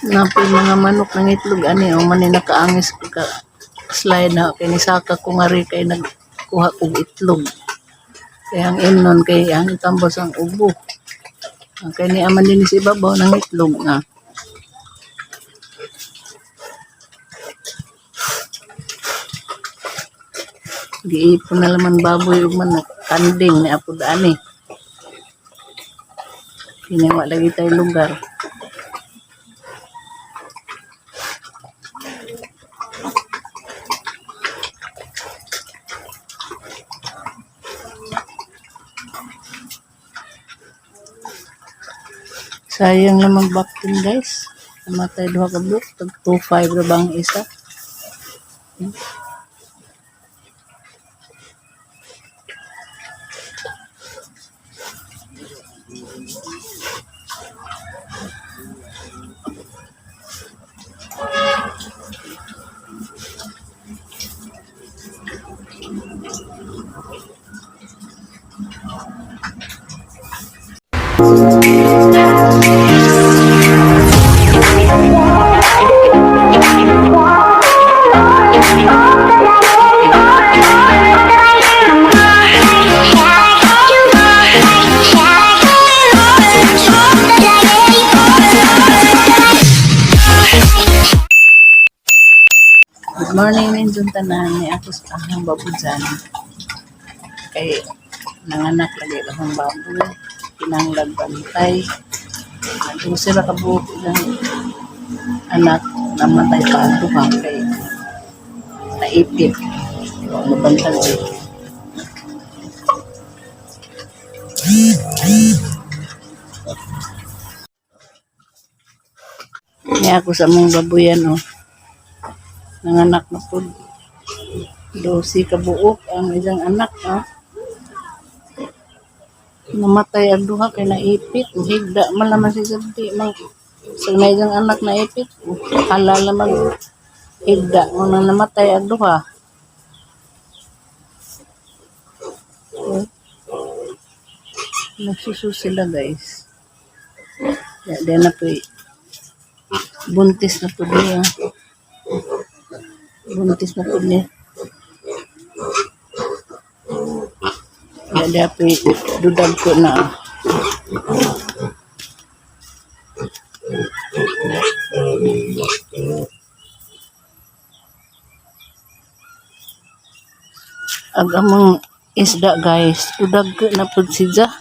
Napay mga manok ng itlog ani o man nakaangis ko ka slide na kay nisaka ko nga rin kay nagkuha og itlog. Kaya ang imnon kay ang tambos ang ubo. Ang kay ni aman din si ibabaw ng itlog nga. Giipon na laman baboy ug manok kanding ni apod ani. Kinawa lagi tayo lugar. Sayang na mag-vacuum guys. Namatay duha ka buok. Tag 2.5 na bang isa. Good morning ninjong tanan ni ako sa ahang babudyan. Kay nanganak lagi akong baboy, kinanglag bantay. Ang sila kabuok ng anak namatay pa ang duha kay naipit. Mabantay. Ni ako sa mong baboyan nanganak na po 12 kabuok ang isang anak namatay ang duha kay naipit higda man naman si sabdi mang sa isang anak naipit halala mag higda mo nang namatay ang duha nagsusu sila guys ya na po buntis na po niya buntis na po niya. Ada api dudag ko na. Agamang isda guys, dudag ko na po siya.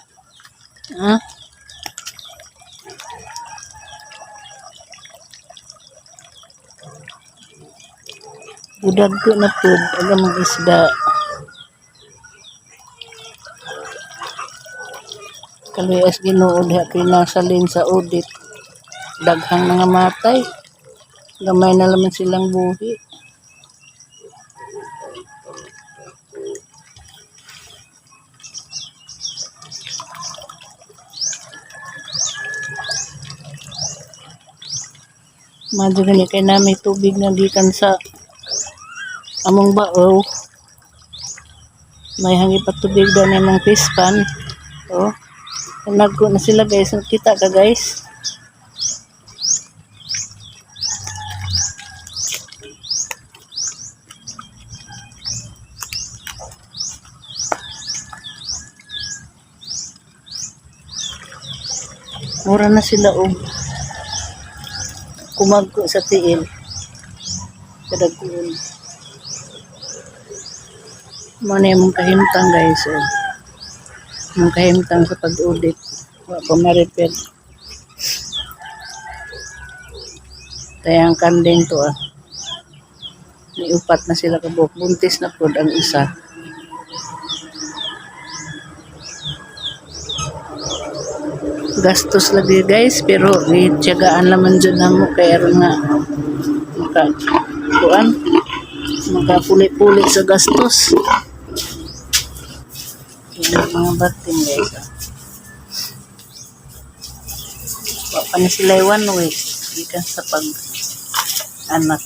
Dudag ko na po agamang isda. Kaluyas Ginoo diha pinasalin sa audit daghang mga matay gamay na laman silang buhi madyo gani kay nami tubig na gikan sa among bao may hangi pa tubig daw na mga pispan nagko na sila guys. Kita ka guys. Mura na sila kumagko sa tiil. Kadagkuon. Muna yung kahimtang guys. Yung kahimtang sa pag-audit wa pa ma-repair tayang kanding to niupat na sila kabuk buntis na po ang isa gastos lagi guys pero ityagaan naman dyan na mo kaya rin nga makapuli-puli sa gastos. Yan mga batin guys. Wapa na sila 1 week. Ikan sa pag-anak.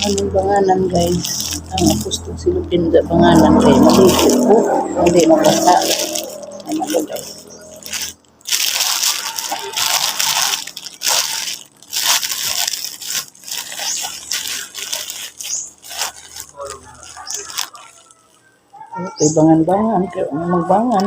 Anong banganan guys? Ang apostol silupin sa banganan kay maliit po. Hindi mabasa. Ano ba guys? Okay, bangan-bangan. Kaya ano magbangan?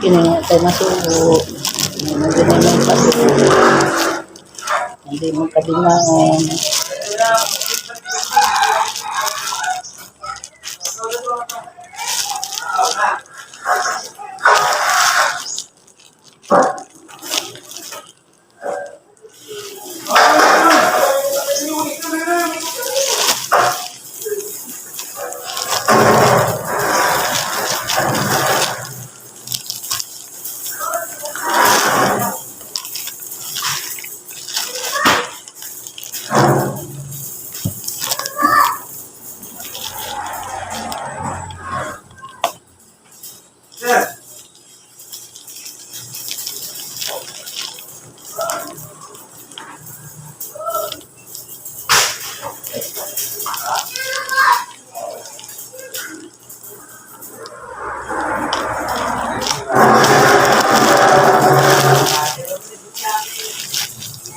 Kini nga tayo masubo. Hindi na yung pasubo. Hindi mo kadingaon.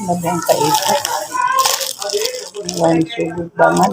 Mabang kaipat. Wan sugod bangan.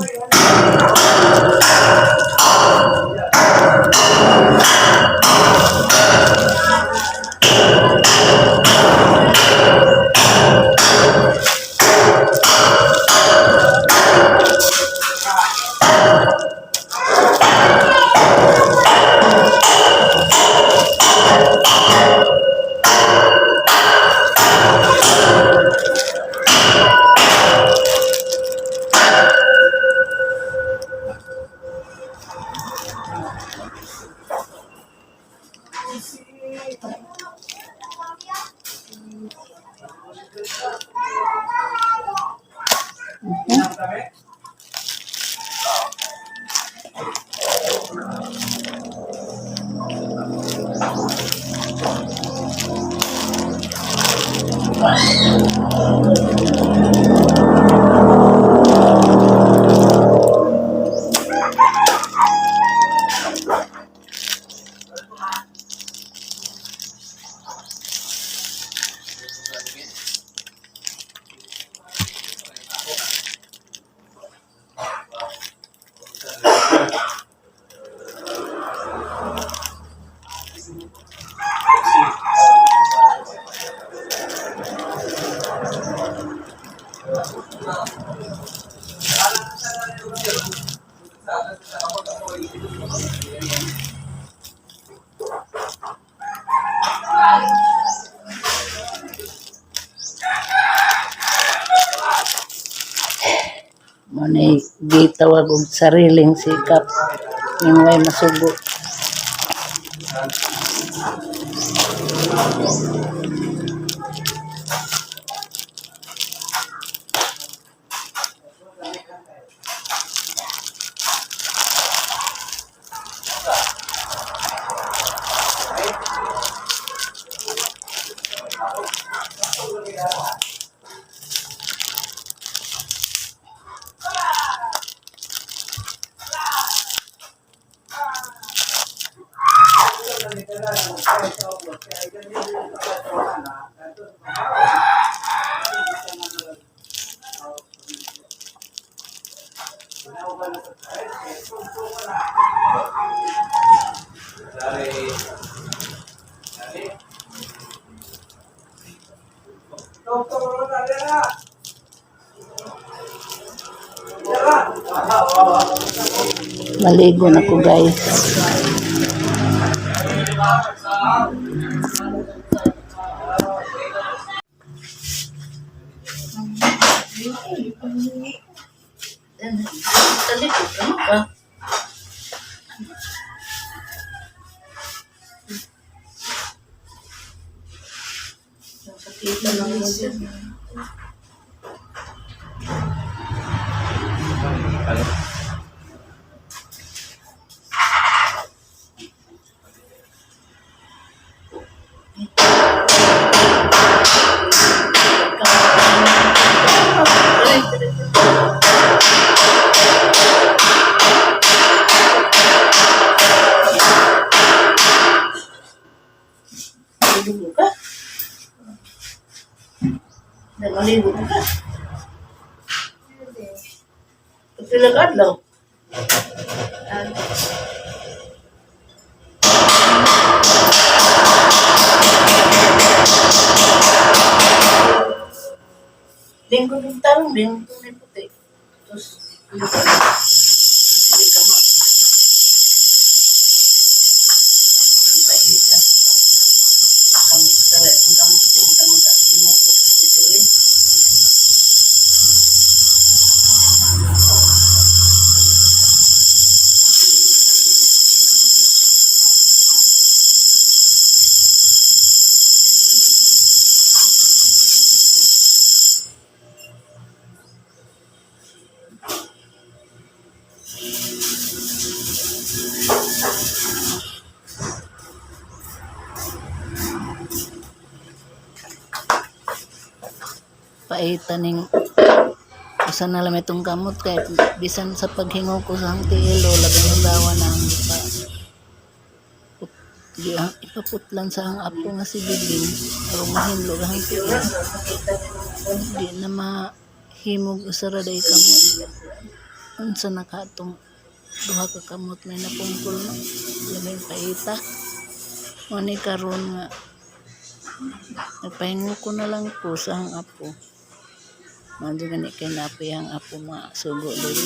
gitawag og sariling sikap ning way masugo. Maligo na ko guys. Maligo ka? Maligo ka? Pilang adlaw? Linggo ng tarong, linggo ng puti. Terus, hindi ka ma. Paita ning usa na lang itong kamot kahit bisan sa paghingo ko sa tiilo labi ng dawa na ang ipaputlan sa ang apo nga si Bibing aron mahinlo ang tiilo di na mahimog usara day kamot unsa nakatong duha ka kamot may napungkol no labi paita mo ni karon nga nagpahingo ko na lang ko sa ang apo. Mando gani kay napi ang apo masugo diri.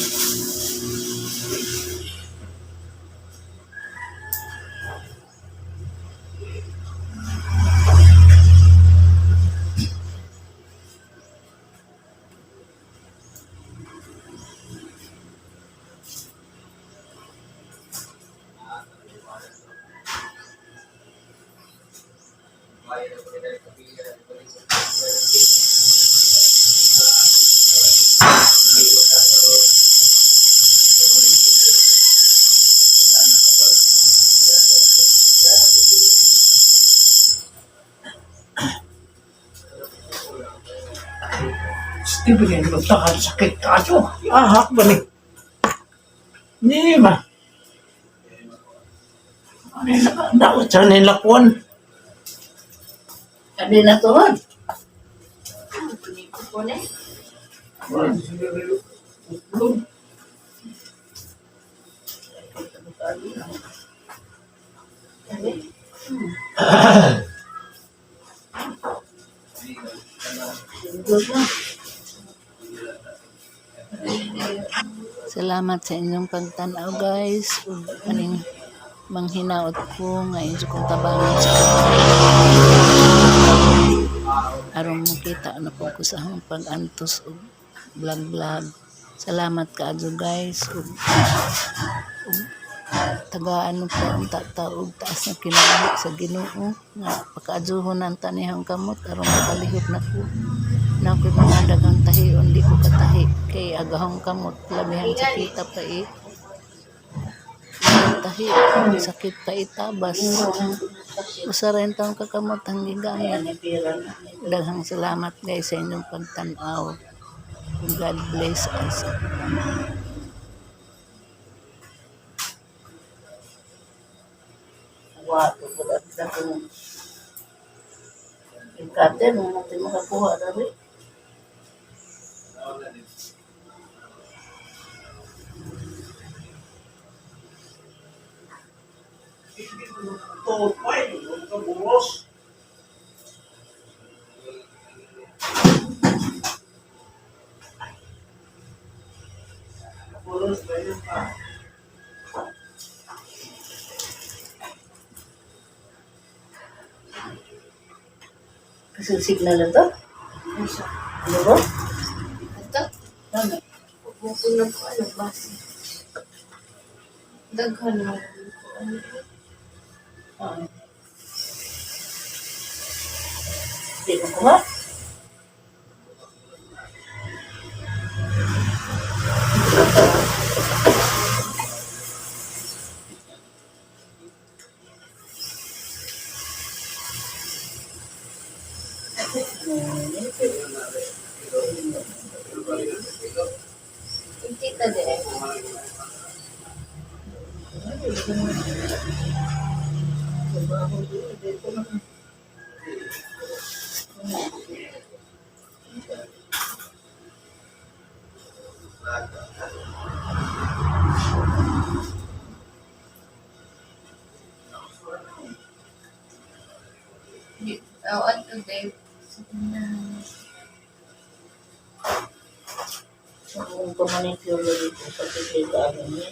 Ibigay mo takal sakit kaso. Ahak ba ni? Hindi ba? Ano yung dapat sa nilakwan? Adi na tuod. Salamat sa inyong pagtanaw guys. Ug aning manghinaot ko nga inyo kong tabangan sa aron makita na po ko sa akong pag-antos og vlog Salamat kaadyo guys. Ug tagaan pa ang taog taas na kinabuhi sa Ginoo nga pakaadyohon ang tanihang kamot aron mabalihok nako na ako'y mga daghang tahion di ko katahi kay agahong kamot labihan sa kita pa tahi sakit pa itabas usaray taong kakamot ang gigamit. Daghang salamat guys sa inyong pagtan-aw. God bless us. Wato po dati na kung ikatin, hindi makakuha na rin. Topay, kabulos. Kabulos na yun pa. Kasi signal na to? Ano ba? Ito? Ano? Pupunan ko ano base. Daghan mo. Hindi ko kuha. Ikita din. Tawad today. Kung kumanicure ulit ko sa pagkikita niya.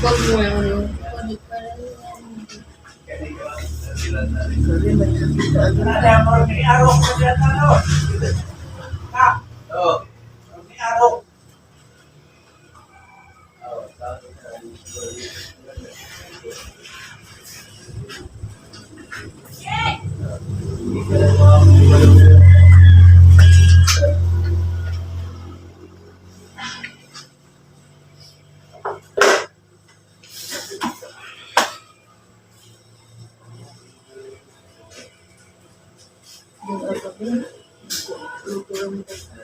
Huwag mo yung kulit pa rin yan. Ada mo may araw ko diyan ano? Ha? Oh. May araw.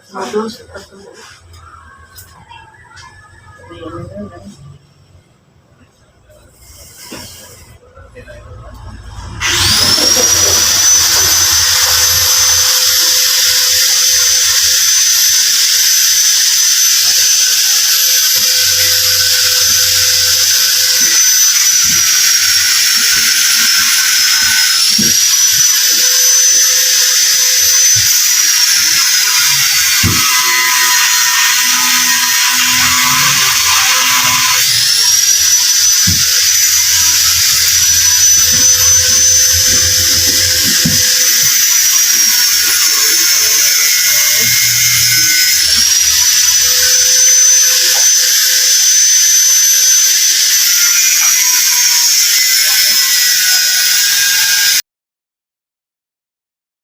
Noodles atau